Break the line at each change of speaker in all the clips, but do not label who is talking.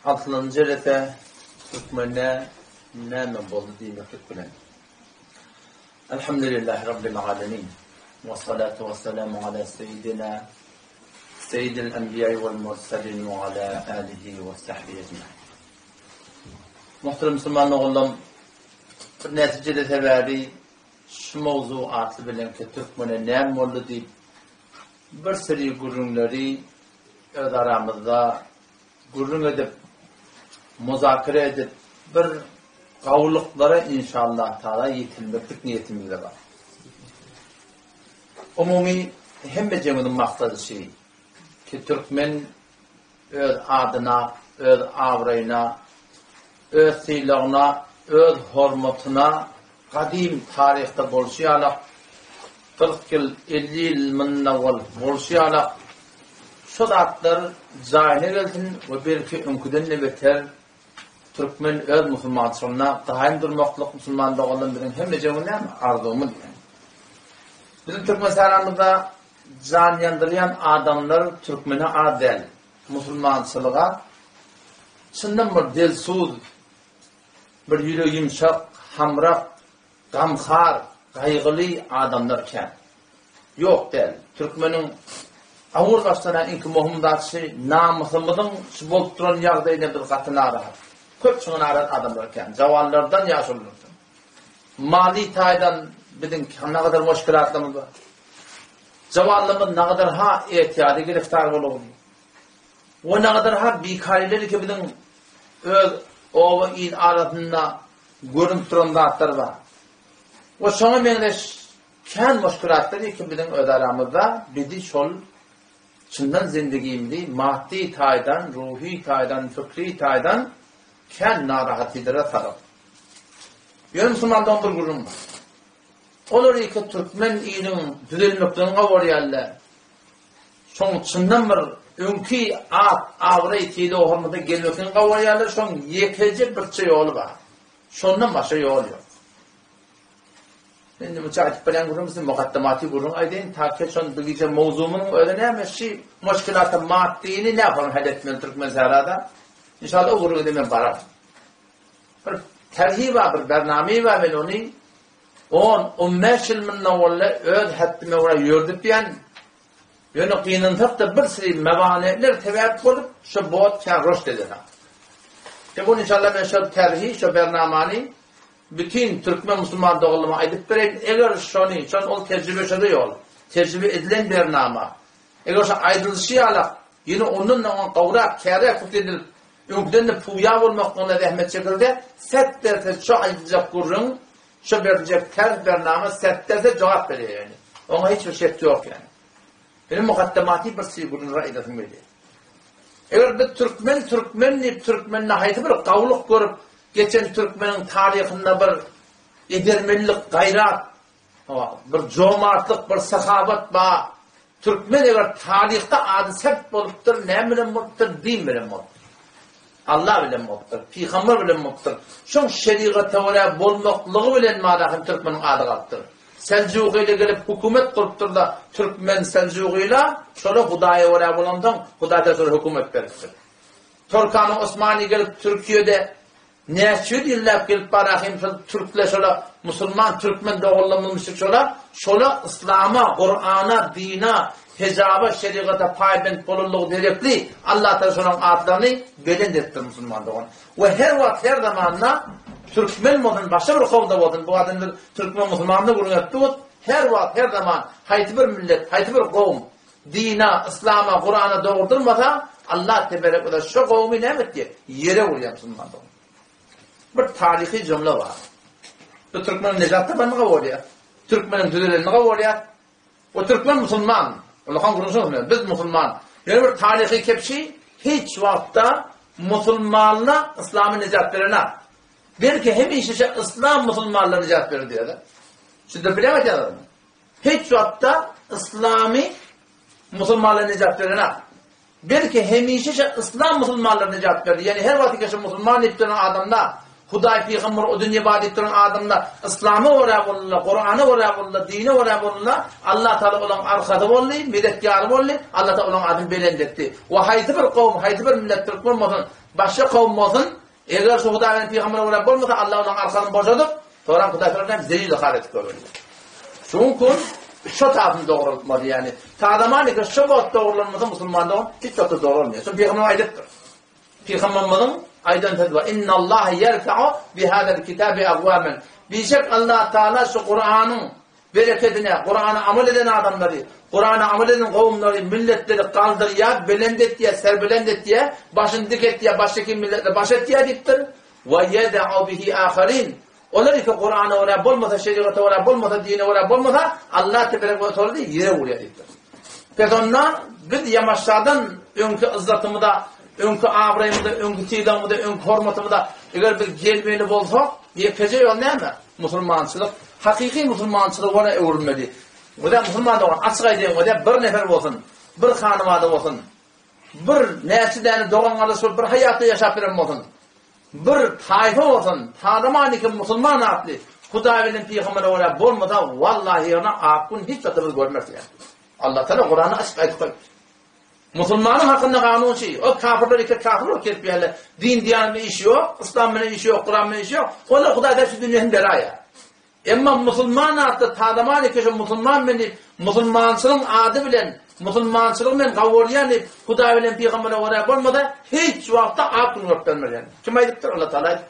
Altıncı rete Türkmen'e ne oldu demeklik bilen. Elhamdülillahi Rabbil alemin. Ve salatu ve selamu ala seyyidil enbiya'i vel mursalin ve ala alihi ve sahbihi ecmaîn. Muhterem Müslüman oğlum, bir neticede tebari şu mevzuatı bilen ki Türkmen'e ne oldu deyip bir seri gurunları öz aramızda gurun edip muzakere edip bir kavuluklara inşallah Teala yetilmeklik niyetimizde var. Umumi hem ceminin maksadı şey ki Türkmen öz adına, öz avrayına, öz silahına, öz hormatına kadim tarihte bolşiyalak 40 yıl, 50 yıl mınnaval bolşiyalak şu zatlar zahine gelsin ve belki önküden ne beter Türkmen öz Müslümanlarına daim durmaklık Müslümanda olan birin hem cemine arzumuz yani. Bizim Türkmen saramızda can yandırayan adamlar Türkmen'e adel, Müslümançılığa şundan bir dilsuz, bir yüreği yumuşak, hamrak, gamhar, kaygılı adamlarken yok değil. Türkmen'in ağır başlanan inki muhimdatçı namusumuzun şu bolup duran yağdayla bir katına arahat. Köp çoğun arahat adamlarken, zavallardan yaş olurdu. Mali taydan bizim ne kadar müşkilatlarımız var. Zavallımız ne kadar ha ihtiyadı giriftar olur. O ne kadar ha bikarileri ki bizim öz ova il aradında görünüp duran zatlar var. O şuna menleş ken müşkilatları ki bizim öz aramızda bizi şol çından zindagimdi maddi taydan, ruhi taydan, fikri taydan ken narahatidere taraf. Yön Müslümandan bir gurum var. Olur ki Türkmen iyinin düzelmekten gavaryaller. Şoň çından bir önkü avra itili ohurmada gelmekten gavaryaller şoň yekece bir şey yolu var. Şondan başka yol yok. Şimdi mücahit bilen gurumuzun mukaddemati gurum aydın takke şon bilgice mevzumunun öğrenemesi müşkilatı maddini ne yapalım hedefmen Türkmen zarada. İnşallah o gurum demen barar. Bir terhib var, bir bername var ben onu 10-15 yıl minna öz hattime ora yördüp yani yönü kıyınıntıp da bir sürü mevaneler tevayet olup şu boğat kan roşt edir. Bu inşallah ben şu terhi, şu bernamani bütün Türkmen Müslüman doğuluma aydıp bereyim. Eğer şunu ol tecrübe şöyle yol. Tecrübe edilen bernama. Eğer şu aydılışı alak yine onunla kavrak, kâre kutedil önküden de puya olmak ona rahmet çekildi. Set derse şu aydılacak kurun şu verecek ters bernama set derse cevap veriyor yani. Ona hiçbir şey yok yani. Benim mukaddemati bir şey kurun raidetim öyle. Eğer bir Türkmen'le hayatı bir kavluk görüp geçen Türkmen'in tarihinde bir edermenlik, gayrat, bir comartlık, bir sahabat var. Türkmen eğer tarihte adı sep oluptur, ne bilen muttur, din bilen muttur. Allah bilen muttur, Peygamber bilen muttur. Şun şeriata vela bolmaklığı bilen marahim Türkmen'in adı kaptır. Selcuq ile gelip hükümet kuruptur da Türkmen Selcuq ile şöyle Hudaya vela bulandan Huday'da sonra hükümet verirsin. Türkan'ın Osmani gelip Türkiye'de neçü diller gelip barahim Türkler şöyle Müslüman Türkmen doğullanmışlık şöyle İslam'a, Kur'an'a, dina, hecaba, şeriata payben bolulluğu gerekli Allah Teala şonun adlarını belend ettir Müslüman doğan. Ve her vakit her zamanla Türkmen modun başka bir kavda oldu. Bu adamlar Türkmen Müslümanlığı gurunyattı. Her vakit her zaman hayti bir millet, hayti bir kavm dina, İslam'a, Kur'an'a doğurdurmasa Allah tebarek ve şu kavmi ne etti? Yere vuruyor Müslüman doğan. Bir tarihi cümle var. Bu Türkmen necatta ben gavarıyor. Türkmen'in düzeleni gavarıyor. O Türkmen Müslüman. Allah'ın kuruluşu biz Müslüman. Yani bir tarihi kepşi hiç vakta Müslümanla İslam'ın necat verene. Belki hem işe İslam Müslümanla necat verir diyor da. Şimdi bilemeyeceğiz. Hiç vakta İslami Müslümanla necat verene. Belki hem işe İslam Müslümanla necat verir. Yani her vakit yaşa Müslüman ettiren adamda Huday Peygamber o dünya ibadet ettiren adamda İslam'ı oraya bulunla, Kur'an'ı oraya bulunla, dini oraya bulunla, Allah Teala olan arkada bulunla, medetkârı bulunla, Allah Teala olan adını belendetti. Ve hayti bir kavm, hayti bir millet Türkmen olsun, başka kavim olsun, eğer şu Huday'ın Peygamber'e uğrayıp olmasa Allah onun arkanı boşadıp, sonra Huday Peygamber'e zelil hakaret görüyor. Çünkü şu tarafını doğrultmadı yani. Tadamani ki şu bot doğrulanmasa Müslümanlığı hiç çok da doğru olmuyor. Çünkü Peygamber aydıktır. Peygamber'in aydan tadı var. İnna Allah yerfa'u bihâzel kitâbi agvâmen. Birçok Allah Teala şu Kur'an'ın bereketine, Kur'an'a amel eden adamları, Kur'an'a amel eden kavimleri, milletleri kaldırıya, belendet diye, serbelend diye, başını dik et diye, baştaki milletle baş et diye diktir. Ve yed'u bihi âkharîn. Onlar ki Kur'an'a oraya bulmasa, şeriata oraya bulmasa, dine oraya bulmasa, Allah tebarek ve teala yere vuruyor diktir. Peki ondan biz yamaçlardan önkü ızzatımı da, önkü ağrayımı da, önkü tidamı da, önkü hormatımı da eğer bir gelmeyeli olsak, yekece yol ne mi? Müslümançılık. Hakiki Müslümançılık ona öğrenmeli. O da Müslüman da olan açık edeyim, o da bir nefer olsun, bir hanımada olsun, bir nesilden doğanlarda sonra bir hayatı yaşap veren olsun, bir tayfa olsun, tanımani ki Müslüman aklı, Huday'ın Peygamber'e oraya bulmadan vallahi ona akın hiç tatımız görmez yani. Allah Teala Kur'an'ı açık edip Müslümanın hakkında kanun şey, o kafirler iki kafir o ketmeyle, din diyanının işi yok, İslam'ın işi yok, Kur'an'ın işi yok, o da Huday'da şu dünyanın belaya. Ama Müslüman hakkında tadamani ki Müslüman beni, Müslümançılığın adı bilen, Müslümançılığın ben kavurlayan, Huday bilen Peygamber'e oraya bulmadan hiç vakta aklını yoktanmıyor yani. Kim aydıktır Allah Teala?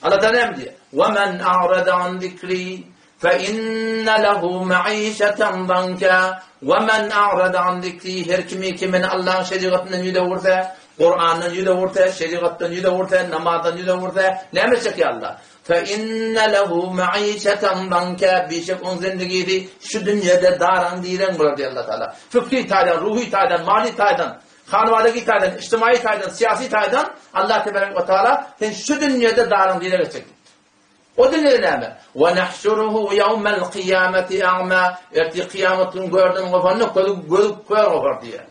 Allah Teala ne diyor? وَمَنْ أَعْرَدَ عَنْ ذِكْرِي فَإِنَّ لَهُ مَعِيشَةً ضَنْكًا وَمَنْ أَعْرَدَ عَنْ ذِكْرِي her kimi kimin Allah'ın şeriatından yüde vursa, Kur'an'dan yüde vursa, şeriattan yüde vursa, namazdan yüde vursa, ne emredecek ya Allah? فَإِنَّ لَهُ مَعِيشَةً ضَنْكًا birçok onun zindagisi şu dünyada daran diren olur diyor Allah Teala. Fıkhi taydan, ruhi taydan, mali taydan, hanvadaki taydan, içtimai taydan, siyasi taydan Allah Tebarek ve Teala şu dünyada daran diren edecek. O dünyada ne? وَنَحْشُرُهُ يَوْمَ الْقِيَامَةِ اَعْمَى erti kıyametin gördüğün kafanı gözük koyar olur diye.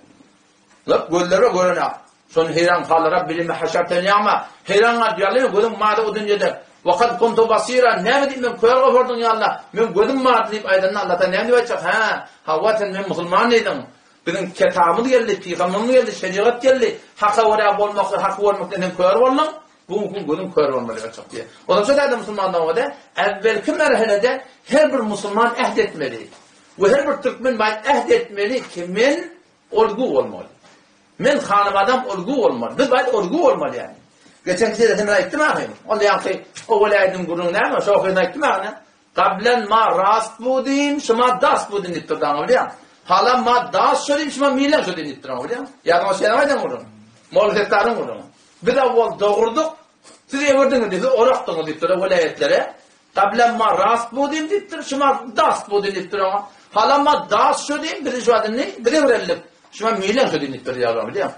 Gözlere görene. Son heyran kalır bilimi haşerten yağma. Heyranlar diyorlar gözüm mağda o dünyada. وَقَدْ كُنْتُ بَصِيرًا ne mi diyeyim ben koyar olurdun ya Allah. Ben gözüm mağda deyip aydanına Allah'tan ne diyecek? Havvaten ben Müslümanıydım. Bizim kitabımız geldi, peygamberimiz geldi, şeriat geldi. Hakka oraya olmak, hakkı olmak dedim koyar oldum. Bu mümkün gözüm koyar olmalı çok diye. O da şöyle Müslümandan o da evvelki merhalede her bir Müslüman ehd etmeli. Ve her bir Türkmen ehd etmeli ki men olgu olmalı. Men hanım adam olgu olmalı. Biz bayit olgu olmalı yani. Geçen kişide de ben ettim ahim. Onda yani o velayetun gurun ne ama şoğu kıyına ettim ahim. Kablen ma rast budin, şuma das budin ittirdan oluyor. Hala ma das şöyleyim, şuma milen şöyleyim ittirdan oluyor. Ya da o şeyden var ya vurun. Muhalefetlerin vurun. Bir de o doğurduk. Siz evrdiniz dedi, oraktınız ittirdan velayetlere. Kablen ma rast budin ittir, şuma das budin ittirdan. Hala ma das şöyleyim, biri şu adın ne? Biri vrellik. Şuma milen şöyleyim ittirdan oluyor.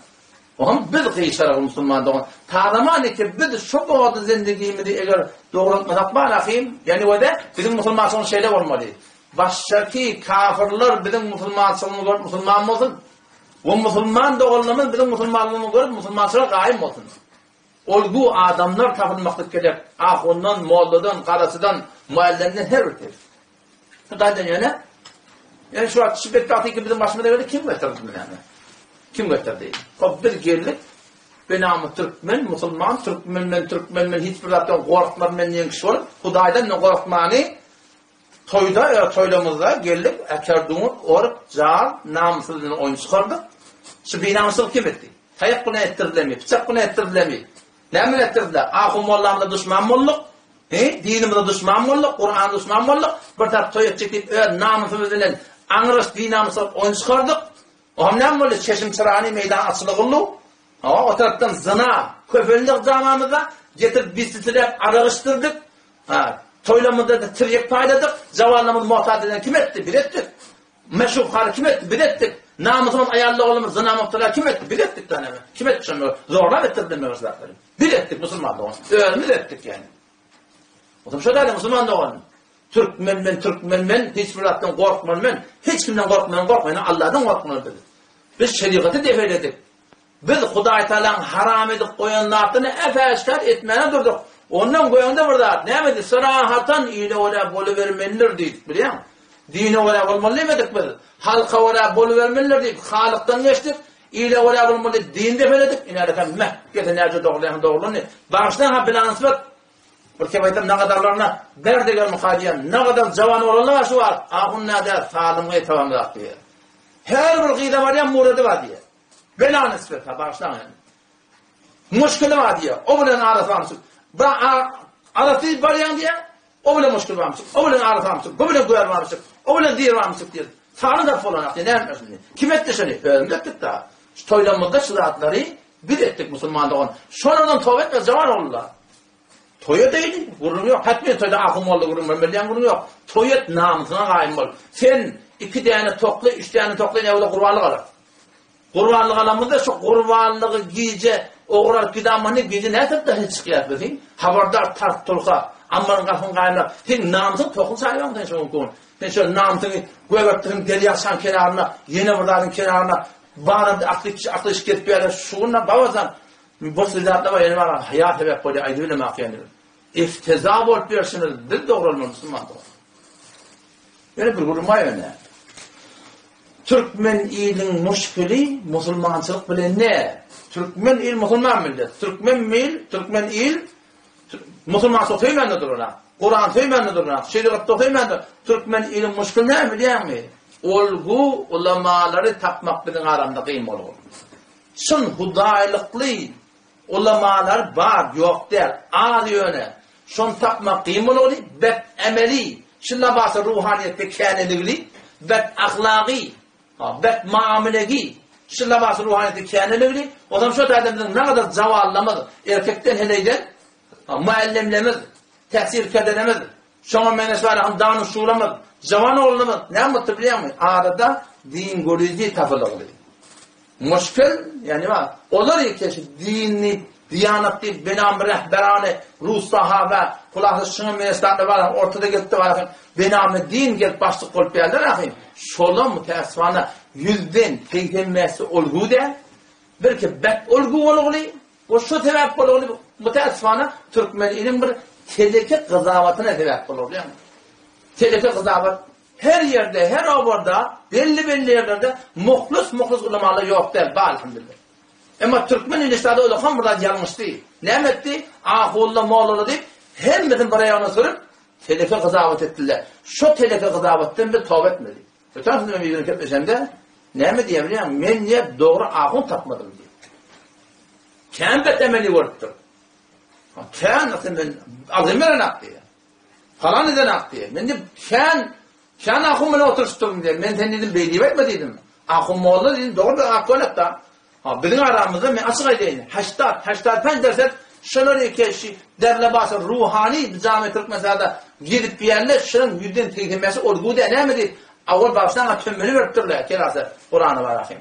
Oğlum biz kıyışarak Müslüman'dan tadamani ki biz şu boğadı zindagimizi eğer doğrultmasak bırakayım yani o da bizim Müslümanlığın şeyle olmalı. Baştaki kafirler bizim Müslümanlığımızı görüp Müslüman olsun. O Müslüman doğrulmamız bizim Müslümanlığımızı görüp Müslümanlığa kaim olsun. Olgu adamlar tapınmaklık gerek. Ahundan, molladan, karasıdan, muallenden her ülke. Bu da yani. Yani şu an şiddet tahtiki bizim başımıza göre kim gösterdi yani? Kim gösterdi? O bir geldik, benamı Türkmen, Müslüman, Türkmen, hiçbir zaten korkmam men yengiş olup, Huday'dan ne korkmani, toylamızda geldik, ekerduğun, orup, car, namusuzluğunu oyun çıkardık. Şu binamısızlık kim etti? Tayak bunu ettirdiler, bıçak bunu ettirdiler. Ne mi ettirdiler? Ahum Allah'ımda düşman olduk, dinimizde düşman olduk, Kur'an'da düşman olduk, bir taraf toyak çekip, namusuzluğunu anırış dinamısızlık oyun çıkardık. O hamle böyle çeşim çırağını meydan açılık oldu. O taraftan zina, köpellik zamanında getirip bistitirip arağıştırdık. Toylamında da tiryek payladık. Zavallamız muhtaç eden kim etti? Bir ettik. Meşhur kim etti? Bir ettik. Namusumuz ayarlı olumuz zina muhtaçlar kim etti? Bir ettik tanemi. Kim etti şimdi? Zorla ettirdim mevzuları. Bir ettik Müslüman da onu. Öğrenimiz ettik yani. O zaman şöyle Müslüman da onu. Türkmen, hiçbir rattan korkmayın, hiç kimden korkmayın, Allah'tan korkmayın dedi. Biz şeriatı defeledik. Biz Huday Teala'nın haram edip koyanlarını efeşkar etmene durduk. Ondan koyanda burada, ne miydi? Sırahatan iyile oraya boluvermelidir dedik, biliyor musun? Dine oraya olmalı demedik biz. Halka oraya boluvermelidir dedik. Halıktan geçtik. İle ola bulmalı din defeledik. İnerken Mekke'de nerede doğrulanı. Bağışlayan ha bilanız var. Porque baytam ne kadarlarına derde gelme kadiyen. Ne kadar cavan olanlar şu var. Ahun ne der sağlımı tamamlayak diye. Her bir gıyda var ya muradı var diye. Belanız var. Bağışlayan yani. Muşkili var diye. O bilen arası varmışsın. Arası var yani diye. O bilen muşkili varmışsın. O bilen arası varmışsın. Bu bilen güyer varmışsın. O bilen diğer varmışsın diye. Sağını da folanak diye. Ne yapmışsın diye. Kim etti seni? Öldük daha. Toylanmada şıraatları bir ettik Müslüman'da onu. Sonradan tövbe etmez zaman oldular. Toyet değil. Gurur yok. Hatmi toyda akım oldu gurur. Bilmeyen gurur yok. Toyet namusuna kaim ol. Sen 2 tane toklu, 3 tane toklu ne oldu kurbanlık alır. Kurbanlık alamında şu kurbanlığı giyece oğurar kidamanı giyece ne tepte hiç çıkıyat bedin. Habardar tart tulka. Ammanın kafın kaimler. Sen namusun toklu sayıyorum. Sen şu okun. Sen şu namusunu göbektiğin deli yaksan kenarına, yeni buraların kenarına bana aklı şirket bir yere şuunla babazan bu sıcakta var yani var hayat sebep böyle aydıyla makiyendir. İftizab olup versiniz dil doğrulmalı Müslüman doğru. Yani bir kurma yöne. Türkmen ilin muşkili Müslümançılık bile ne? Türkmen il Müslüman millet. Türkmen il Müslümançılık tüymenlidir ona. Kur'an tüymenlidir ona. Şeriat tüymenlidir. Türkmen ilin muşkili ne biliyor musun? Olgu ulamaları tapmak benim aramda kıyım olur. Şun hudaylıklı ulamalar var yok der. Ağır yöne. Şun tapmak kıyım olur. Bet emeli. Şunla bahse ruhaniyette kâneligli. Bet ahlaki. Bet muamelegi. Şunla bahse ruhaniyette kâneligli. O zaman şu adamın ne kadar zavallamadır. Erkekten heleyden muallimlemiz. Tehsir kedenemiz. Şuna menesvara dağını şuulamız. Cavan oğlumuz ne mutlu biliyor musun? Arada din görücü tafılı. Muşkil yani var. Olur ki dini, diyanetli, benam rehberane, ruh sahabe, kulaklı şunu menesvara var. Ortada gitti var. Benamı din gelip başlık olup geldi. Şola müteessifana yüzden teyhemmesi olgu de. Belki bet olgu olgu. O şu sebep olgu. Müteessifana Türkmen ilim bir tehlike kızavatına sebep olur. Tehlike kızavat her yerde, her avarda, belli yerlerde muhlus ulamalar yok der. Elhamdülillah. Ama Türkmen ilişkide öyle hamurda yanlış değil. Ne etti? Ahulla mağlalı deyip hemmetin barayağına sorup tehlike kızavat ettiler. Şu tehlike kızavattan bir tövbe etmedi. Öten sınıfı bir yönük etmesem ne mi diyebiliyor musun? Ben niye doğru ahun tapmadım diye. Kâmbet emeli vurttur. Kân azimeren ak diye. Falan eden ak diye. Ben de kân ahun bana oturuşturum diye. Ben sen dedim beyliği etmediydim. Ahun moğlu dedim. Doğru bir ak olet da. Bizim aramızda ben açık edeyim. Haştar pen dersek şunları ki derle basın ruhani cami Türk mesela gidip bir yerle şunun yüzden tekilmesi olgu da ne mi değil? Ağır baştan tümünü verttirler. Kerası Kur'an'ı var ahim.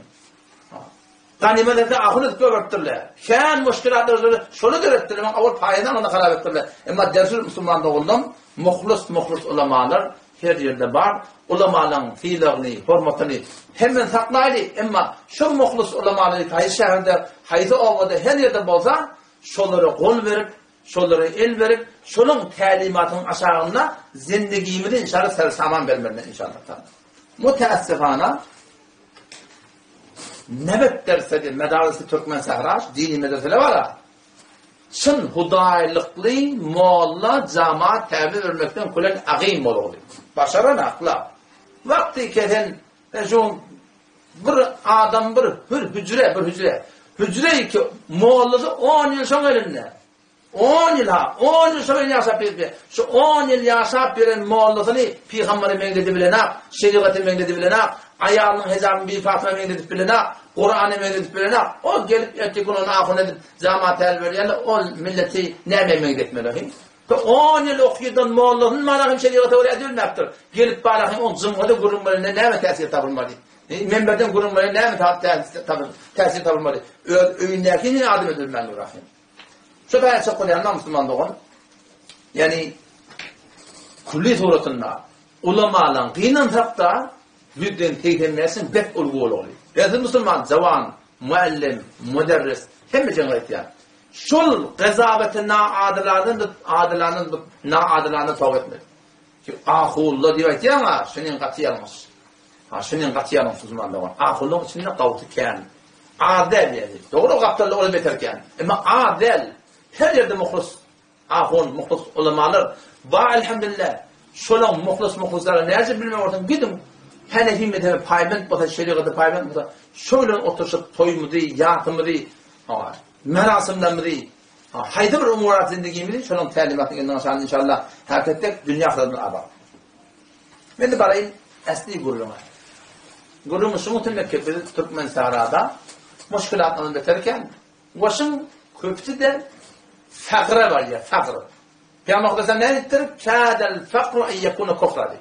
Ganimete ahunu göberttirler. Şen müşkilatları şunu göberttirler. Ağır payından onu harap ettirler. Ama dersul Müslüman'da oldum. Muhlus ulamalar her yerde var. Ulamaların fiillerini, hürmetini hemen saklaydı. Ama şu muhlus ulamaları hayır şehirde, hayır ovada her yerde bolsa şonları kol verip, şonları el verip, şunun talimatının aşağısında zindagimizi inşallah sersaman vermeliler inşallah. Müteessifana nebet dersedir medarisi Türkmen Sahraş, dini medreseler var ha. Şun hudaylıklı, moğalla, cemaat tabi vermekten kulen ağim olur. Başaran akla. Vakti keden, bir adam bir hücre. Hücre ki moğallası 10 yıl son elinde. 10 yıl son elinde yaşap bir. Şu 10 yıl yaşap birin moğallasını Peygamber'i mengledi bilene, şeriatı mengledi bilene, ayağının hezabını bir Fatıma mengledi bilene, Kur'an'ı mengledi bilene, o gelip erkek onu ahun edip cemaat elveriyle o milleti neme mengletmeli. 10 yıl okuyudun moğallasının manahım şeriatı oraya edilmektir. Gelip bağlahım o zımgıda gurulmalarına neme tesir tapılmalı. Menberden gurulmalarına neme tesir tapılmalı. Öğündekinin adım edilmeli rahim. Şu da çok önemli Müslüman doğan. Yani kulli suratında ulamalan kıyınan tapta yüzden teytemlesin bet olgu oluyor. Yani Müslüman, zavan, muallim, müderris hem cengayet yani. Şul gazabeti naadilanın tavuk etmedi. Ki ahullah diyor ki ama şunun katı yanmış. Şunun katı yanmış Müslüman doğan. Ahullah içinde kavtu kâni. adel yani. Doğru kaptanlı olup beterken. Ama adel. Her yerde muhlis. Ahun, muhlis ulamalar. Ba elhamdülillah. Şolan muhlislara nerede bilmem ortam gidin. Hanefi mezhebi payment bota şeriatı payment bota. Şolan oturuşup toymudu, yatımıdı. Merasimden biri. Haydi bir umurat zindagimizni şolan ta'limatini inşallah hakikaten dünya kadar aba. Men de barayın asli gururuma. Gururumuz şu mutlaka Türkmen Sahra'da müşkilatlarını beterken başın köptü de fakra var ya, fakr. Peygamber Efendimiz ne ettir? Kâdel fakru en yekûne kufra dedi.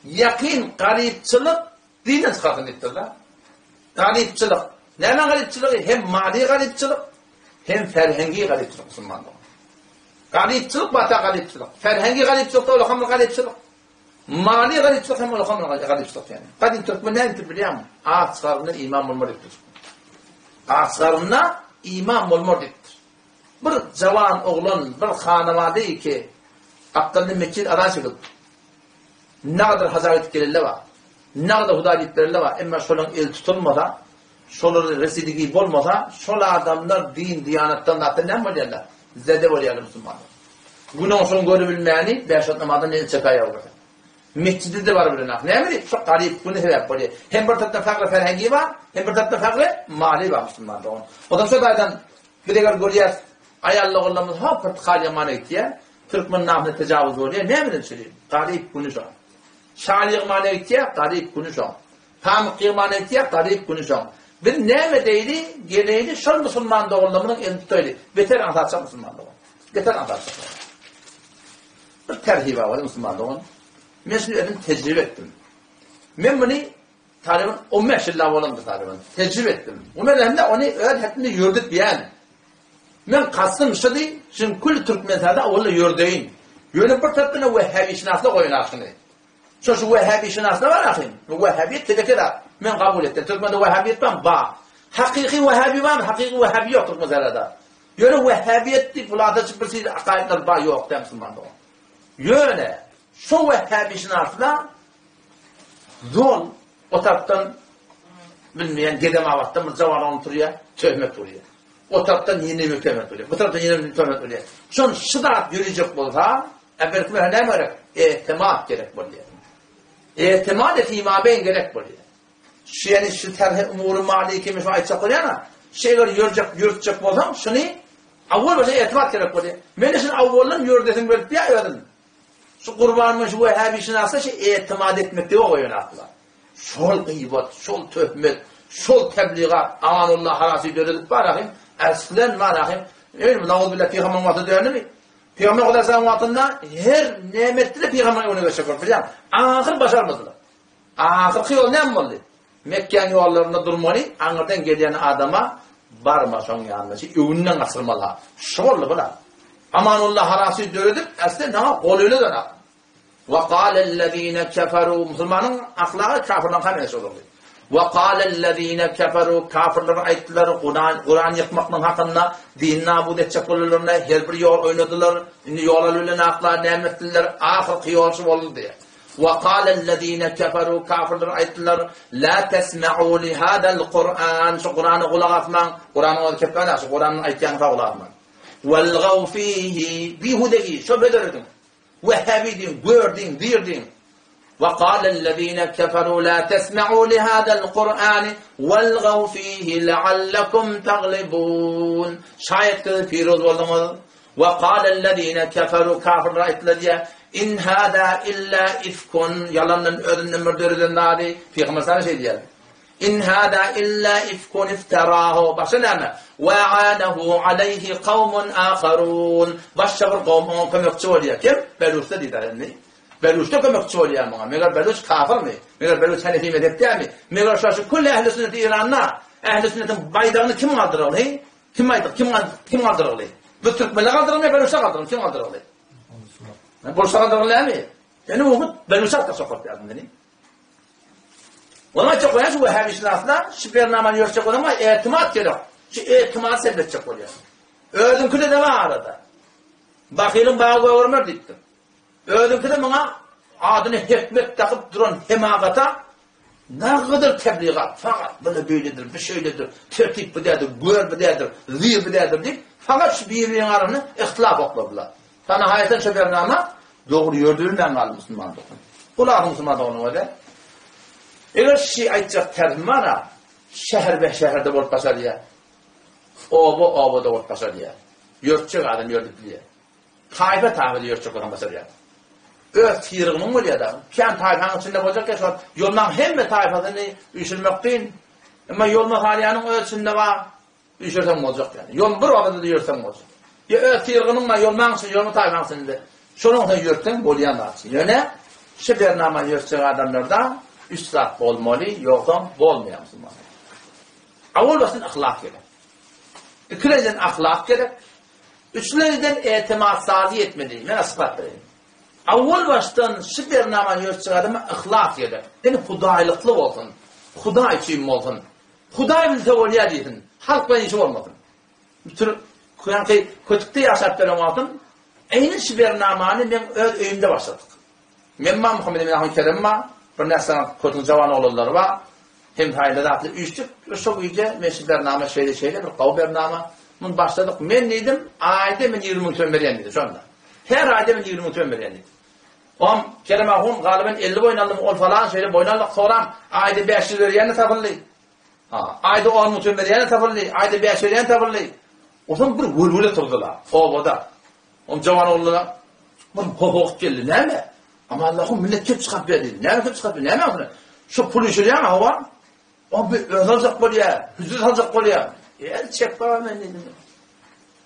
Yakin, garipçilik dinen çıkartın ettir da. Garipçilik. Neden garipçilik? Hem mali garipçilik, hem ferhengi garipçilik Müslümanlar. Garipçilik, bata garipçilik. Ferhengi garipçilik de olakamlı garipçilik. Mali garipçilik hem olakamlı garipçilik yani. Kadim Türkmen ne ettir biliyor musun? Ağaçlarına imam olmalı ettir. Ağaçlarına imam olmalı ettir. Bir cavan oğlan, bir hanımada ki akıllı meçhul ara çıkıp ne kadar hazaret gelirler var, ne kadar hudayet verirler var, ama şolan el tutulmadan, şolan residigi olmadan, şola adamlar din, diyanettan da ne mi derler? Zede oluyorlar Müslümanlar. Bunun son görebilmeyeni, beşat namazdan el çekaya olur. Mescidi de var birine. Ne mi? Çok garip, bunu sebep oluyor. Hem bir taraftan farklı ferhengi var, hem bir taraftan farklı mali var Müslümanlar. Ondan sonra baydan bir de görüyoruz. Ayallah Allah'ımız hafif kalyamanı itiye, Türkmen namına tecavüz oluyor. Ne mi söyleyeyim? Garip konuşan. Şaliq manı itiye, garip konuşan. Pamuk manı itiye, garip konuşan. Bir ne mi deyli, geleyli, şol Müslüman doğullamının elini tutuyordu. Beter anlatacak Müslüman doğum. Beter anlatacak. Bir terhibe var Müslüman doğum. Ben şimdi elim tecrübe ettim. Ben bunu Taliban 15 yıllar olandı Taliban. Tecrübe ettim. Hem de onu öyle hepsini yürüdük yani. Men kastım şu değil, şimdi kul Türkmenler'de oğlu yürüdüğün. Yönü bir tarafına Vehhabi şinasına koyun aslında. Şu Vehhabi şinasına var aslında. Vehhabiyet tedekiler. Men kabul ettim. Türkmen'de Vehhabiyet var mı? Hakiki Vehhabi var mı? Hakiki Vehhabi yok Türkmenler'de. Yönü Vehhabiyet değil, bulada çıkırsıydı, akayetler var yok Müslüman'da. Yönü, şu Vehhabi şinasına zor, o taraftan bilmeyen, gedem avatta mı zavallı oturuyor, töhmet oluyor. O taraftan yeni mükemmel oluyor. Bu taraftan yeni mükemmel oluyor. Şun şıdat yürüyecek olsa, evvelki ne gerek? İtimat gerek oluyor. İtimat et imabeyn gerek oluyor. Yani şu terhe umuru mali kimi şu ayetçak oluyor ama, şeyler yürüyecek olsam, şunu avval başa itimat gerek oluyor. Ben de şunu avvalın yürüdesin böyle bir ayırdım. Şu kurbanımın şu Vehhabi şinasına itimat etmek diye o oyun akla. Şol gıybat, şol töhmet, şol tebliğat, amanullah harası döredip barakayım. Aslen varahim. Öyle mi? Nağul billah Peygamber vatı dönü mü? Peygamber kadar sen vatında her nimette de Peygamber onu göçecek. Biliyor musun? Ahir başarmadılar. Ahir yol ne mi oldu? Mekke'nin yollarında durmalı, anırdan gelen adama barma son yanında. Övünden asırmalı. Şoğlu bula. Amanullah harası döredip aslen ne? Koluyla döner. وَقَالَ الَّذ۪ينَ كَفَرُوا Müslümanın ahlakı kafirden kaynesi olur. وَقَالَ الَّذ۪ينَ كَفَرُوا Kafirler ayettiler, Kur'an yıkmakla hakkında din nabud edecek olurlarına her bir yol oynadılar. Yol alırlarına aklar nimetliler, ahir yolsuz olur diye. وَقَالَ الَّذ۪ينَ كَفَرُوا Kafirler ayettiler, لَا تَسْمَعُوا لِهَذَا الْقُرْآنِ Şu Kur'an'ı kulak atman, Kur'an'ı kepkana, şu Kur'an'ın ayetlerini kulak atman. وَالْغَوْ ف۪يهِ Bihudeyi, şu bedirdin. Vehhabidin, gördin, dirdin. وقال الذين كفروا لا تسمعوا لهذا القرآن والغوا فيه لعلكم تغلبون شايت فيروز والله وقال الذين كفروا كافر رأيتلر إن هذا إلا إفك yalanın ödünün mürdürüdün nadi Peygamber sana şey diyor إن هذا إلا إفك افتراه başına وعانه عليه قوم آخرون başka bir kavmin kömekçi oluyor kim? Belusta diyor Beluç'ta kömekçi oluyor ama. Meğer Beluç kafir mi? Meğer Beluç Hanefi mezhep değil mi? Meğer şaşı kulli ehl-i sünnet İran'da ehl-i sünnetin bayrağını kim kaldırır? Kim kaldırır? Bu Türkmenler kaldırır mı? Beluç'a kaldırır. Kim kaldırır? Beluç'a kaldırırlar mı? Yani bu Beluç'a da sokak yardım edin. Ona çok önemli şu Vehhabi şinasına şifrenamanı yoracak olan ama itimat gerek. Şu itimat sebredecek oluyor. Ödünkü de var arada. Bakılın bağı koyurmur dittim. Ödünkü de bana adını hikmet takıp duran hemagata Ne kadar tebliğat, fakat böyledir, bir şeyledir, tertip bidedir, gör bidedir, zir bidedir deyip, fakat şu birbirinin arasını ihtilaf okladılar. Sana hayatın şebernama doğru yördüğünden kaldı Müslümanlık. Kulağın Müslümanlık onu öyle. Eğer şey aytacak terzim var ha, şehir ve şehirde bolup başa diye, oba bolup başa diye, yörtçük adam yördük diye, tayfa tayfa diye yörtçük adam başa diye. Öz tiyirginin ol ya da, kendi tayfanın içinde olacak ya, şu yolman hem tayfasını üşürmek değil, ama yolma haliyanın ölçünde var, üşürsem olacak yani. Yol bir vakıda da yörsem olacak. Ya öz tiyirginin var, yolman için, yolma tayfanın içinde, şunun da yörtten bolyanlar için. Yani, şu bernama yörtçük adamlarda, 3 saat olmalı, yoktan olmayan Müslüman. Avul basın ahlak gerek. İkinciden ahlak gerek. Üçüncüden etimat-sazi etmedi. Ben ispat vereyim. Avul baştan şu bernama yörtçük adama ahlak gerek. Yani hudaylıklı olsun. Huday için olsun. Huday bilse olya deydin. Halkla işi olmasın. Bir tür kötükte yaşap veren olsun. Aynı şu bernamanı ben öz öyümde başladık. Memma Muhammed Emin Ahmet Kerim'ma bir neslan kötü cavan oğulları var. Hem hayırlı da üçtük. Çok iyice meşhur şeyle bir kav bernama. Bunu başladık. Ben neydim? Ayda ben 20 milyon veriyenliydi şu anda. Her ayda ben 20 milyon veriyenliydi. Om Kerim Ahun galiben 50 boynalım ol falan şöyle boynallık soran ayda 500 veriyenli tafırlıydı. Ayda 10 milyon veriyenli tafırlıydı. Ayda 5 veriyenli tafırlıydı. O zaman bir vurvule turdular. Ovada. Om cavan oğullar. Bunu hukuk geldi. Ne mi? Ama Allah'ım millet köp çıkıp verdi. Ne köp çıkıp verdi? Ne mi? Şu pulu şuraya mı hava? O bir alacak buraya, hüzür alacak buraya. Çek bana ben dedim.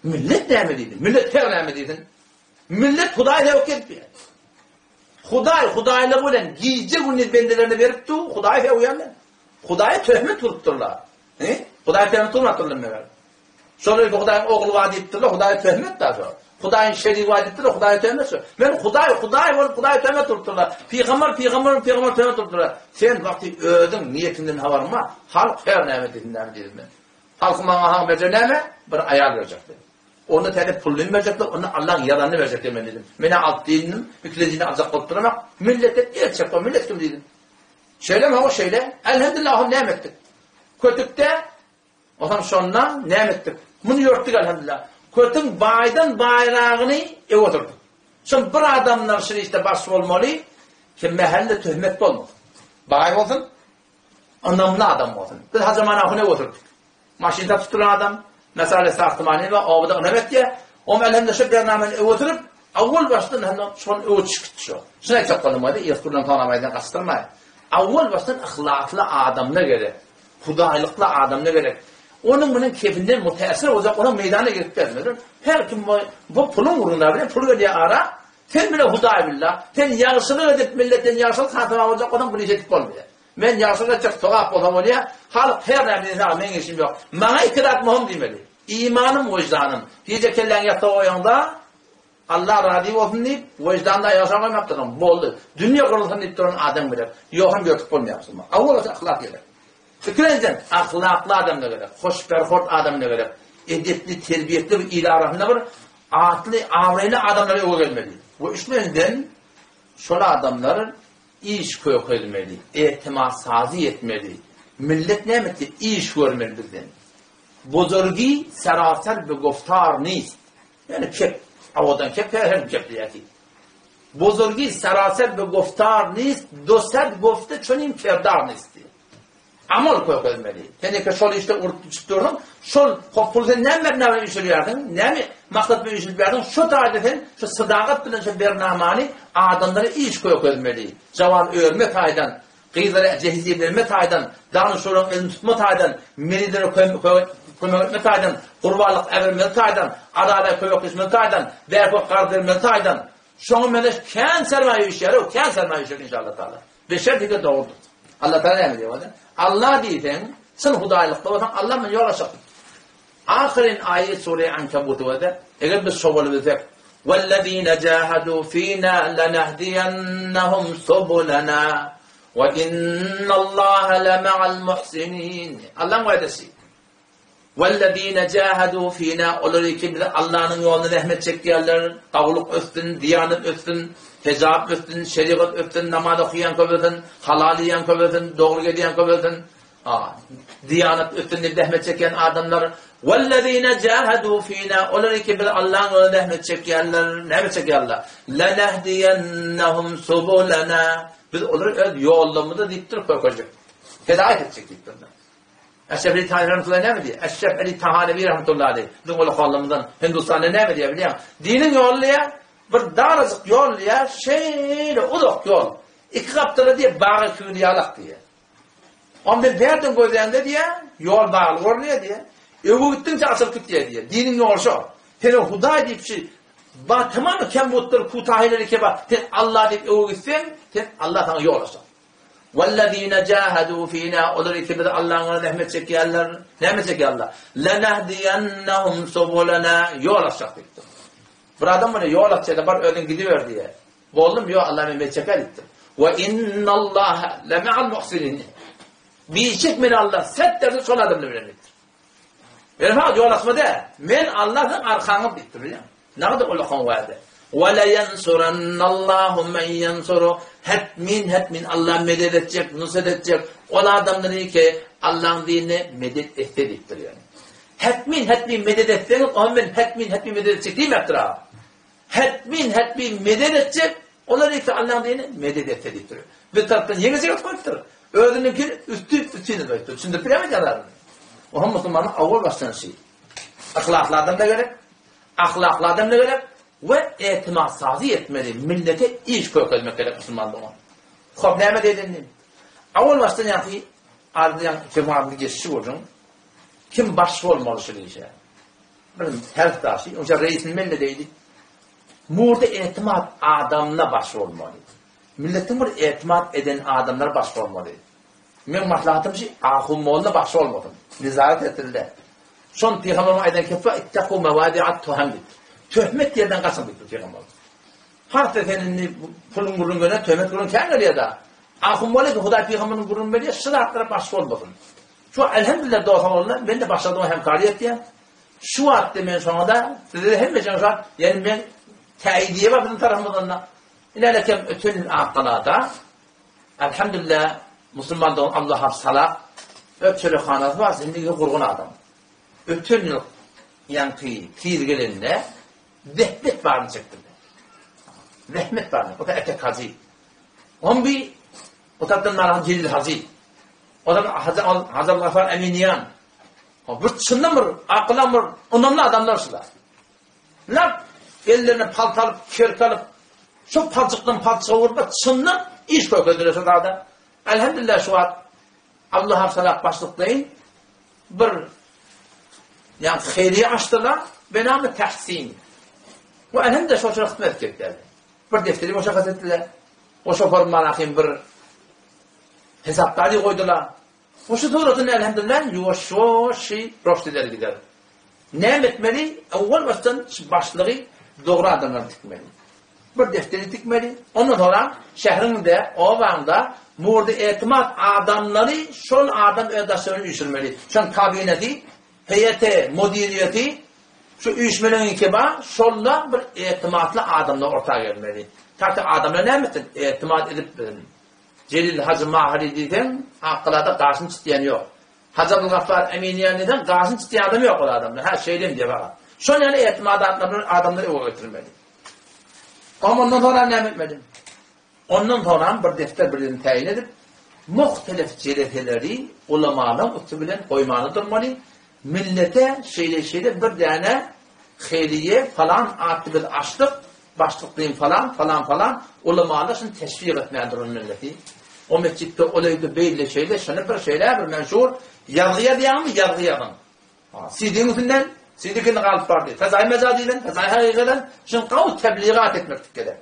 Millet ne mi dedim? Millet ne mi dedim? Millet Hudayla yok etmiyor. Hudayla böyle giyce günlük bendelerini verip du, Hudayla uyanlar. Hudayla töhmet tutturlar. Hudayla töhmet tutturlar mı? Sonra Hudayla oğlu vaadi ettirler, Hudayla töhmet daha sonra. Hudayın şer'i vaadi ettirler, Hudayla töhmet sonra. Ben Hudayla töhmet tutturlar. Peygamber töhmet tutturlar. Sen vakti ödün niyetinden havarma, halk her nemetinden dedim ben. Halkın bana hangi becerine bir ayar verecekler. Onu tane pulunu verecekler, onu Allah'ın yalanını verecekler ben dedim. Beni alt dininin, yüklediğini alacak kıldıramak, millete gerçekten millet kim dedim. Şöyle mi o şeyle? Elhamdülillah nimettik. Kötükte, o zaman sonra nimettik. Bunu yörttük elhamdülillah. Kötün baydan bayrağını oturduk. Şimdi bir adamlar şimdi işte başı olmalı ki mahalle töhmet olmalı. Bay olsun, anlamlı adam olsun. Biz ha zaman ahune oturduk. Maşinta tutulan adam, mesela sahtımanı ve avda önemet diye, o elhamdülillah şu bernameni oturup, avval baştan hemen şu an o çıktı şu. Şuna ekşapkalım hadi, yaskurdan tanımaydan kastırmayın. Avval baştan ahlaklı adamına gerek, hudaylıklı adamına gerek. Onun bunun kefinden müteessir olacak, ona meydana girip vermedin. Her kim bu pulun uğruna bile, pulu diye ara, sen bile huday billah, sen yarısını ödep milletten yarısını tanıtma olacak, onun bunu işitip olmuyor. Ben yarısını çok tuhaf olam oluyor, halk her neredeyse men işim yok. Bana itirat mühim demeli. İmanım, vicdanım. Diyecek kellen yatta o yanda, Allah razı olsun deyip, vicdanda yaşamak yaptırım, boldu. Dünya kurulsun deyip duran adam bilir. Yokum götüp olmayapsın. Avval ahlak gelir. Fikrinizden ahlaklı adam ne gerek, hoşberhort adam ne gerek, edepli, terbiyetli bir ile arasında bir atlı, avraylı adamlara yol gelmeli. Bu üçlerinden şöyle adamların iş koyuk edilmeli, etimat-sazi etmeli. Millet ne etti? İş görmeli bizden. Buzurgi seraser bir guftar neyse. Yani kep, avadan kep, her kep diyeti. Buzurgi seraser bir guftar neyse, dostat gufta çonim kerdar neyse. Amal koyuk edilmeli. Yani ki şol işte uğurtuşturdum, şol pulsen ne mernava işliyordun, ne mi maksat bir işliyordun, şu tarihten, şu sadakat bilen şu bernamani adamları iş koyuk edilmeli. Cavan örme taydan, kıyılara cehiziye verme taydan, danışırın elini tutma taydan, merileri koymak etme taydan, kurbarlık everme taydan, adalet koyuk etme taydan, verkok kardırme taydan. Şunu meleş kân sermaye işleri, o kân sermaye işleri inşallah Teala. Beşer dike doğrudur. Allah Teala ne diyor? Allah diysen, sen hudaylıkta olsan Allah mı yola şakır. Ahirin ayet Sure-i Ankabut'u ve eğer biz şovalı bizek وَالَّذ۪ينَ جَاهَدُوا ف۪ينَا لَنَهْدِيَنَّهُمْ سُبُلَنَا وَاِنَّ اللّٰهَ لَمَعَ الْمُحْسِنِينَ Allah'ın vaydesi. وَالَّذ۪ينَ جَاهَدُوا ف۪ينَا Olur ki Allah'ın yolunu rahmet çektiyenler, tavluk östün, diyanet östün, hecab östün, şeriat östün, namaz okuyan köbürdün, halal yiyen köbürdün, doğru gidiyen köbürdün, diyanet östün diye rahmet çeken adamlar. وَالَّذ۪ينَ جَاهَدُوا ف۪ينَا Olur ki Allah'ın yolunu rahmet çektiyenler, rahmet çekiyenler. لَنَهْدِيَنَّهُمْ سُبُولَنَا Biz olur yollamı diktir koyacak. Hidayet edecek diktir. Eşref Ali Tahir rahmetullahi ne mi diyor? Eşref Ali Tahanevi rahmetullahi aleyh. Bizim oğlu kallımızdan Hindistan'da ne mi diyor biliyor musun? Dinin yolu ya, bir daracık yol ya, şeyle uzak yol. İki kaptalı diye bağı köyünü yalak diye. Ama ben verdim gözlerinde diye, yol bağlı görünüyor diye. Öbür gittince asıl küt diye. Dinin yolu şu. Senin huday deyip şey, tamamı kembuttur, kutahileri keba. Sen Allah deyip öbür gitsin, sen Allah sana yol olsun. وَالَّذ۪ينَ جَاهَدُوا ف۪ينَا Olur ki bir Allah'ın rahmet çekiyenler, rahmet çekiyenler. لَنَهْدِيَنَّهُمْ سُبُولَنَا Yol açacaktık. Bir adam bana yol açacak, var ödün gidiyor diye. Oğlum yok Allah'ın rahmet çeker gitti. وَاِنَّ اللّٰهَ لَمَعَ الْمُحْسِنِينَ Bir çekmeli Allah, set derdi son adımla verilmektir. Benim fazla yol açma de, men Allah'ın arkanı bittir. Ne kadar Allah'ın vardı. وَلَيَنْصُرَنَّ اللّٰهُ مَنْ يَنْصُرُ Hetmin Allah medet edecek, nusret edecek. O adamları ki Allah'ın dinine medet ettiktir yani. Hetmin medet etseniz, o ben hetmin medet edecek değil mi yaptır ha? Hetmin medet edecek, onları ki Allah'ın dinine medet ettiktir. Bir taraftan yenisi yok koyuptur. Öğrenimki üstüne koyuptur. Şimdi bilemez yalarını. O Müslümanın avul başlayan şey. Ahlaklardan da gerek, ahlaklardan da gerek. Ve etimat sazı etmeli. Millete iş koymak gerek Müslümanlığı. Hop neyme dedin? Avul baştan yani ardıyan cemaatini geçişi olun. Kim başlı olmalı şu işe? Benim her taşı. Onca reisin milleteydi. Murda etimat adamına başlı olmalı. Milletin burada etimat eden adamlara başlı olmalı. Men maslahatım şey ahummoğlu'na başlı olmadım. Nizaret ettirildi. Son Peygamber'in aydan kefa ittakû mevâdi'at tuham gitti. Töhmet yerden kaçın bitti Peygamber. Harf efendini pulun gurun göne töhmet gurun kendine ya da. Ahum böyle ki Huday Peygamber'in gurun böyle sıratlara başlı olmasın. Şu elhamdülillah doğsan oluna ben de başladım hemkariyet diye. Şu attı ben sonra da size hem mecen şu an yani ben teidiye var bizim tarafımızdan da. İlerlekem ötünün akılada elhamdülillah Müslümanlığın Allah'a salak ötülü hanası var şimdi kurgun adam. Ötün yıl yankı tirgelinde Vehmet varını çektirdi. Vehmet varını. O da etek hazı. On bir o tattın narahın celil hazı. O da Hazal Gafar Eminiyan. Bu çınlamır, akılamır, onunla adamlar şular. Lap ellerine paltalıp, kerkalıp, şu palçıktan palçığa vurup, çınla iş koyuyor şu dağda. Elhamdülillah şu an Allah'a salak başlıklayın. Bir yani khayriye açtılar. Benamı tahsin. Bu elhamdülillah şu an hizmet ettiler. Bir defteri boşa gazettiler. O şoför manakim bir hesapları koydular. O şu doğrultuda elhamdülillah yavaş roştiler gider. Ne etmeli? Evvel baştan başlığı doğru adamlar dikmeli. Bir defteri dikmeli. Ondan sonra şehrinde, ovanda murda etimat adamları şol adam ödaşlarını uyuşturmalı. Şun kabineti, heyeti, mudiriyeti şu uyuşmelerin kiba şolla bir etimatlı adamla ortaya gelmeli. Tabi adamlar ne misin? Etimat edip Celil Hacı Mahri dedim, akılada karşını isteyen yok. Hacı Abdülgaffar Eminiyan dedim, karşını isteyen adam yok o adamlar. Her şeyliyim diye bakar. Şun yani etimat adamları eve götürmeli. Ama ondan sonra ne etmedim? Ondan sonra bir defter birini tayin edip, muhtelif celeteleri ulamadan utubilen koymanı durmalı. Millete şeyle bir tane hayriye falan artı bir açtık, başlıklıyım falan ulamalar şimdi teşvik etmeyendir onun milleti. O mescitte olaydı beyle şeyle, şunu bir şeyler bir menşur, yargıya diyem, yargıya. Sidin üstünden, sidikini kalıp vardı. Fezai mezadiyle, fezai hakikiyle, şimdi kavut tebliğat etmek gerek.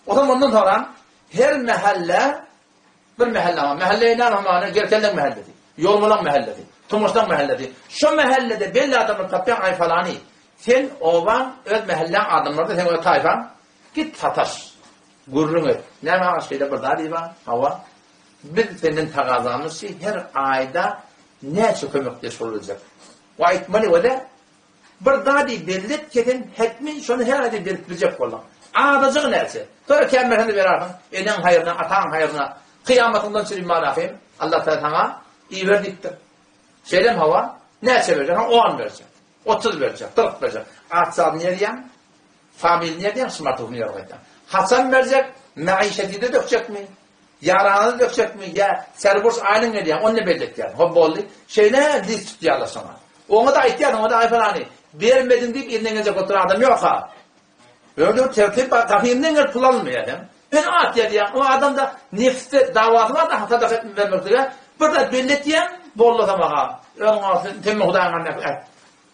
O zaman ondan sonra her mahalle, bir mahalle ama, mahalleyi ne ama, gerkenlik mahalleti, yolmulan mahalleti, Tumursan mahalleti. Şu mahallede belli adamlar tapiyan ay falanı. Sen ovan, öz mahallen adamlarda sen o tayfan, git sataş, gurrun et. Ne var şeyde burada diva, hava. Biz senin takazamız şey her ayda ne çok kömekteş olacak. aytmaly öde bir dadi bellet keten hetmin şonu her ayda berip bilecek bolan. Adacık nerse. Sonra kemmerhini berarın. Enen hayırına, atan hayırına. Kıyamatından sürü marafim. Allah Teala sana iyi verdiktir. Şeylem hava nerse verecek? 10 verecek. 30 verecek. 40 verecek. Atsal ne diyen? Famil ne diyen? Smartphone yaratacak. Hasan verecek. Maişeti de dökecek mi? Yaranı dökecek mi? Ya serburs aynen ne diyen? Onu ne bellet yani. Hobbolli. Şeyle list tutuyorlar sana. Onu da ihtiyar, onu da ayfanani. Vermedin deyip elinden gelecek oturan adam yok ha. Öyle tertip kafiyemden gel kullanılmıyor adam. Ben at ya o adam da nefste davası var da hata da vermek üzere. Burada bellet diyen bollata baka. Ön altın temme Huday'ın anne.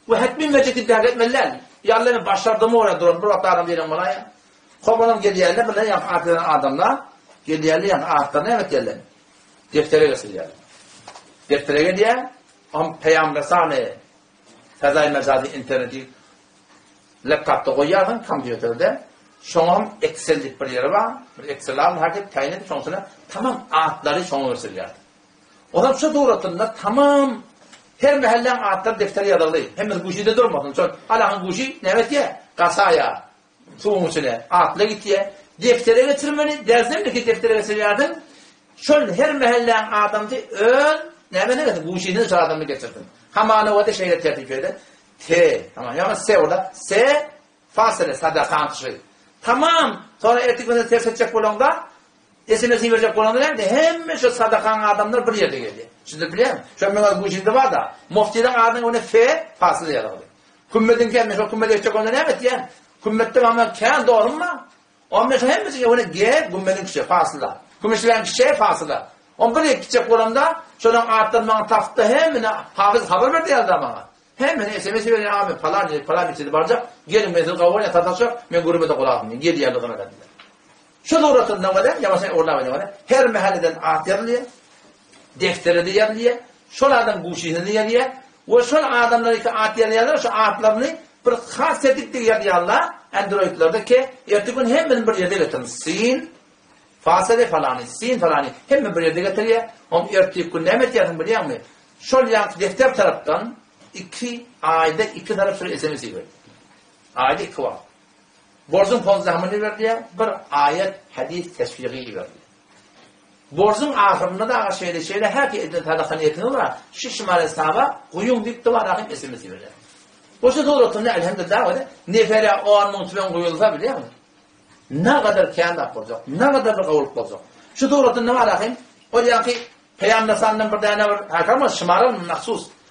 Bu hetmin verecek iddia etmeliler. Yallarını başardığımı oraya durun. Bu vakti adam diyelim bana ya. Kobanım geliyerler böyle yapılan adamlar. Geliyerli yani ağıtlarına evet gelirler. Deftere gösteriyorlar. Deftere geliyor. Peygamber sahne. Fezai mecazi interneti laptopta koyarsın kompüterde. Şoňam Excel'lik bir yeri var. Bir Excel al hareket tayin edip şoňsuna tamam ağıtları şoňa gösteriyor. Adam şu doğrultuda tamam her mahallen ağıtlar defteri yazılı. Hem guşide durmasın. Sonra alağın guşi nevet ya kasaya suğun içine ağıtla gitti. Deftere getirmeni derzemle ki deftere gösteriyordun. Şol her mahallen adamdı ön ne guşinin adamını getirdin. Hamana o da şeyle tertip eder. T tamam ya S orada S fasile sadakan kışı. Tamam. Sonra ertesi gün ters edecek bolanda SMS'i verecek bolanda nerede? Hem şu sadakan adamlar bir yerde geldi. Şimdi biliyor musun? Şu an bu şimdi var da muftiden adın onu F fasile yazıldı. Kümmetin gelmiş o kümmede edecek onda ne evet yani. Kümmette ama kan doğru mu? Onun hem mesela onu G kümmetin kişi fasile. Kümmetin kişi fasile. On bir gidecek bolanda şoňa artdan taftı hem hafız haber verdi adama. Hemen SMS veriyor abi falan içinde baracak. Gelin mezun kavga tartışacak. Men gurbete kulağım. Gel yerliğine dediler. Şu doğrultuda var ya mesela orada var. Her mahalleden atırlıyor. Deftere de yerliyor. Şolardan guşini yerliyor. Ve şol adamları ki atırlıyorlar şu atlarını bir has edip yerliyorlar. Android'lerdeki ertesi hemen bir yerde getirin. Fasile falan, sin falan hemen bir yerde getiriyor. Ertesi gün ne yapacağını biliyor musun? Şol yank defter taraftan 2 ayda 2 taraf sürü SMS veriyor. Ayda 2 var. Borcun fon zamanı veriyor. Bir ayet hadis teşviği veriyor. Borcun ahırında da şeyle her ki edin tadakaniyetini olur. Şu şimal hesaba kuyum dikti var rahim SMS veriyor. Bu şu doğrultuda elhamdülillah öyle. Nefere o anın tüven kuyulsa biliyor musun? Ne kadar kendi olacak, ne kadar kavulup olacak. Şu doğrultuda ne var rahim? O diyor ki Peygamber senden bir tane var. Hakkama şımarın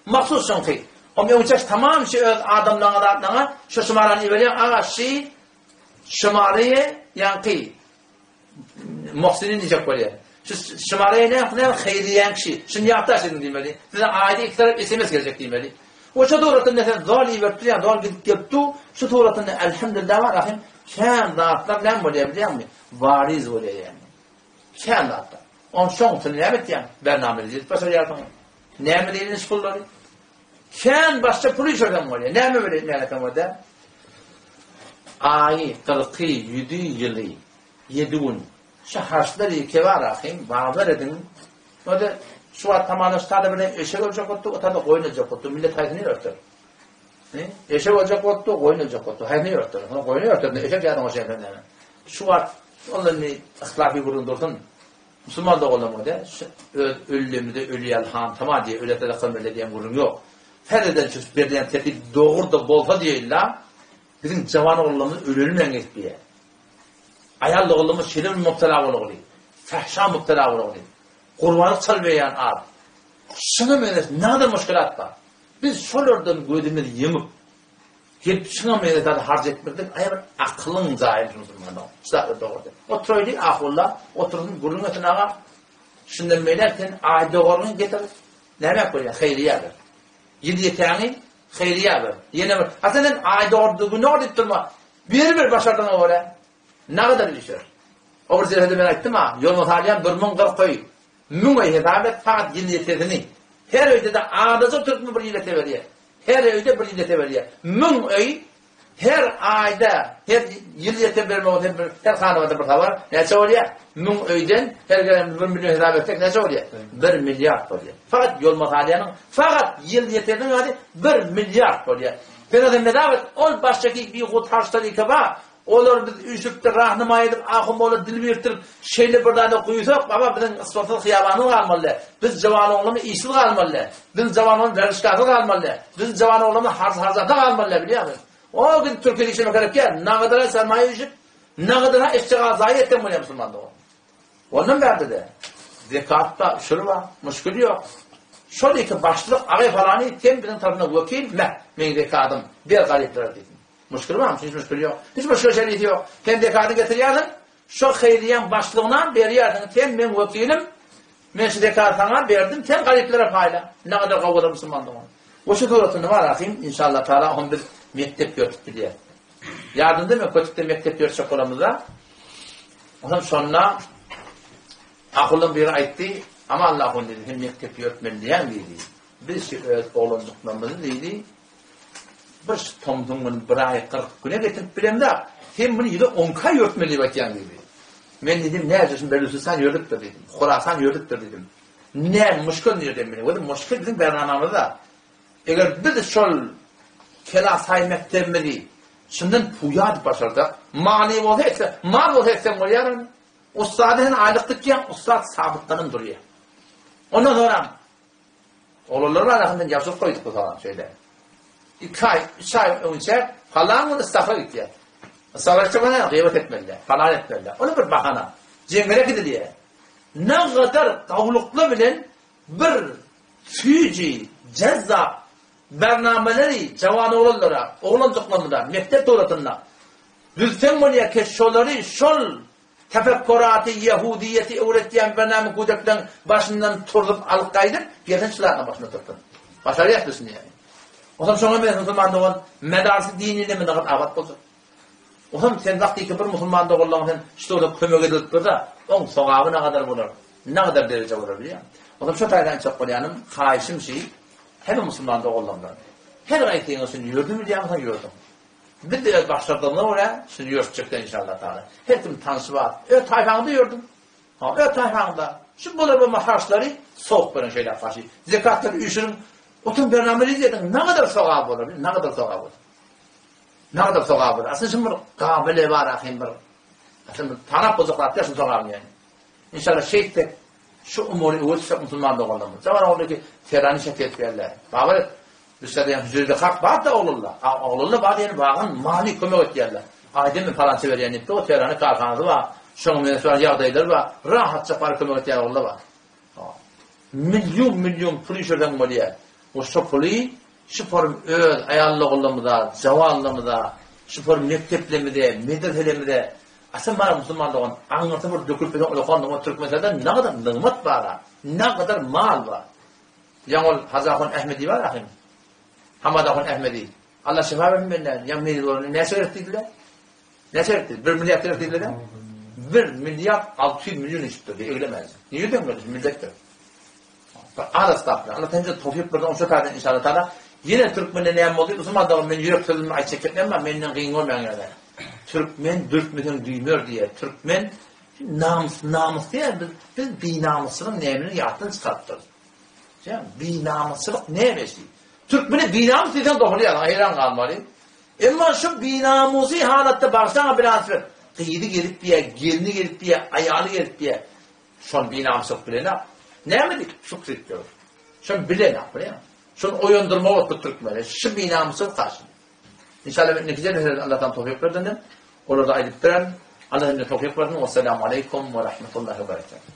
maksus şunki. O mevcuş tamam şey adamlarına şu şımaranı veriyor. Ama şey şımarıya yankı. Muhsinin diyecek böyle. Şu şımarıya ne yapıyor? Hayriyen kişi. Şimdi yaptı şimdi demeli. Size ayda 2 taraf SMS gelecek demeli. O şu doğrultuda sen zali verdi ya dal gidip yaptı. Şu doğrultuda elhamdülillah var rahim. Kendi dağıtlar ne böyle biliyor musun? Variz oluyor yani. Kendi dağıtlar. On şoňsy nämet ýa bernameli diýip başarýardyň. Näme diýilmiş pullary? Kän başga pul işlerden bolýar. Näme bilen näme bolýar? Ay 40 7 ýyly 7 gün. Şaharsları kevar ahim bazar edin. O da şu at tamamı stadı bilen eşek olacak ottu, o da oynayacak ottu. Millet haydını örtür. Eşek olacak ottu, oynayacak ottu. Haydını örtür. Oynayacak örtür. Eşek yardım o şeyden. Şu at onların ihlafi burundurdun. Müslüman da olamadı. Ölümde ölüyel han tamam diye öyle de kalmalı diye vurun yok. Ferden çıkıp berden tehdit doğru da bolsa diyeilla bizim cavan oğullarımız ölümden geçtiği. Ayal oğullarımız şirin müptela oluyor. Fahşa müptela oluyor. Kurbanlık çalmayan ad. Şuna menes ne kadar müşkilat var. Biz şolardan gödümüz yemip gelip şuna menes harc etmirdik. Ayar aklın zahir Müslümanlar. İşte doğru. Oturuydu ahullah. Oturdun gurun ötüne ağa. Şundan meylerken ayda oğlunu getirir. Ne demek böyle? Hayriyadır. 7 yetağını hayriyadır. Yine bir. Aslında ayda ordugu ne ordu durma. Bir başardan öyle. Ne kadar ilişir? O bir zirhede ben ettim ha. Yolunu taliyen 1040 koy. Mün ayı hesabet fakat 7 yetağını. Her öyde de ağdası Türk mü bir ilete veriyor. Her öyde bir ilete veriyor. Mün ayı her ayda, her yıl yeter verme, her hanımada bir var. Neyse oluyor? Mün öyden her gelen 1 milyon hesap etsek neyse oluyor? 1 milyar oluyor. Fakat yol mahallenin, fakat yıl yeterden hadi 1 milyar oluyor. Ben adam ne davet, ol baştaki bir kurtarışları yıkaba, olur biz üsüpte rahnıma edip, ahım olur dil vertirip, şeyle buradan da kuyusak, ama bizim ıslatıl hıyabanı kalmalı. Biz cavan oğlumu işsiz kalmalı. Biz cavan oğlumu verişkatı kalmalı. Biz cavan oğlumu harzatı kalmalı biliyor musun? O gün Türkiye'de işleme gerek ki, ne kadar sermaye işip, ne kadar işçiğe zayi ettim bunu Müslüman'da o. Ondan verdi de. Zekatta şuru var, müşkül yok. Şöyle ki başlık, ağay falanı, tem bizim tarafına vekil, men zekadım, bir galipler dedim. Müşkül var mı? Hiç müşkül yok. Hiç müşkül şey yok. Tem zekatı getiriyorsun, şu hayriyen başlığından veriyorsun, tem men vekilim, men şu zekatına verdim, tem galiplere payla. Ne kadar kavgalı Müslüman'da o. O şu doğrultusunda var akıyım, inşallah Teala on bir mektep gördük diye. Yardım değil mi? Kötükte mektep gördük okulumuzda. Ondan sonra akıllım bir aytti ama Allah'ın dedi, hem mektep yörtmeli diyen dedi. Biz ki oğlanlıklarımızı dedi, bir tomduğumun bir ay 40 güne getirip bilem de, hem bunu yılı 10 kay yörtmeli bakyan dedi. Ben dedim, ne yapacaksın Belusisan yörtüktür dedim, Khurasan yörtüktür dedim. Ne müşkül diyor dedim. O da müşkül bizim bernamamızda. Eğer bir de şol kelasay mektebimeli, şimdiden puyad başardı, mani olsa, mal olsa yarın, ustadın aylıktık ya, ustad sabıtlarının duruyor. Ondan sonra, olurlar arasından yapsız koyduk bu zaman şeyde. 2 ay, 3 ay önce, falan onu ıstafa gitti. Istafa çıkmadan gıybet etmeliler, falan etmeliler. Onu bir bahana, cengere gidiliyor. Ne kadar kavluklu bilen, bir füci, cezza, bernameleri cavan oğullara, oğlancıklarına, mektep doğratına, düzten buraya keşşoları, şol tefekkuratı, Yahudiyeti öğretiyen bername kudekten başından turup alıp kaydır, yerden çılarına başına tutun. Başarı yapıyorsun yani. O zaman sonra ben Müslüman'da olan medarsı dinine mi daha avat olacak? O zaman sen vakti ki bir Müslüman'da olan sen işte orada kömök edilip durda, onun soğabı ne kadar olur? Ne kadar derece olur biliyor musun? O zaman şu taydan çok koyanım, kayışım şey, hem Müslüman'da olanlar. Her ayetini seni yordum mu diyemezsen yordum. Bir de başladığımda oraya seni yordacaklar inşallah Teala. Her türlü tanısı var. Tayfağında yordum. Tayfağında. Şimdi bunlar bu maharçları soğuk böyle şeyler faşı. Zekatları üşürüm. Otun bernameli izledin. Ne kadar soğuk olur? Ne kadar soğuk olur? Ne kadar soğuk olur? Aslında şimdi bir kabile var akıyım bir. Aslında tanap bozuklar diyorsun soğuk yani. İnşallah şeyde şu umuru ölçüsek Müslüman'da olalım. Zaman oldu ki Ferani şekil verler. Bağır Üstelik yani hücrede hak var da olurlar. Olurlar var yani bağın mali kömek ötüyorlar. Aydın mı falan sever yani o Ferani kalkanı var. Şunun mesela yağdaylar var. Rahatça para kömek ötüyorlar olurlar var. Milyon pul işlerden oluyor. O şu pulu şu form öz ayarlı oğlumda, zavallımda, şu form mekteplemide, medreselemide aslında bana Müslüman'da olan anlatı bir dökülüp eden ulukanlığı Türkmenler'de ne kadar nimet var, ne kadar mal var. Yani Hazakun Ahmedi var ahim. Hamadakun Ahmedi. Allah şifa versin benler. Ya milyon ne söylettiler? Ne söylettiler? 1 milyar söylettiler. 1 milyar 600 milyon istiyor diye eylemez. Niye demiyoruz milletler? Allah estağfurullah. Allah tenzil tevfik buradan şu kadar inşallah Teala. Yine Türkmen'e ne yapmalı? Müslümanlar men yürek sözümü açık etmem ama menden kıyın olmayan yerler. Türkmen 4 milyon duymuyor diye. Türkmen namus diye biz binamusının nemini yahtın çıkarttırız. Binamusılık nemesi. Türkmen'e binamus diysen doğruyor. Hayran kalmalı. Ama şu binamusi halatta baksana biraz ver. Kıyıdı gelip diye, gelini gelip diye, ayağını gelip diye. Şu an binamusılık bile ne? Ne mi dik? Şükret diyor. Şu an bile ne yapıyor? Şu an oyundurma oldu Türkmen'e. Şu binamusılık karşı. İnşallah neticede Allah'tan tevfik verdim. Orada ayıp veren. Allah'ın tevfik verdim. Vesselamu aleyküm ve rahmetullahi ve berekatuhu.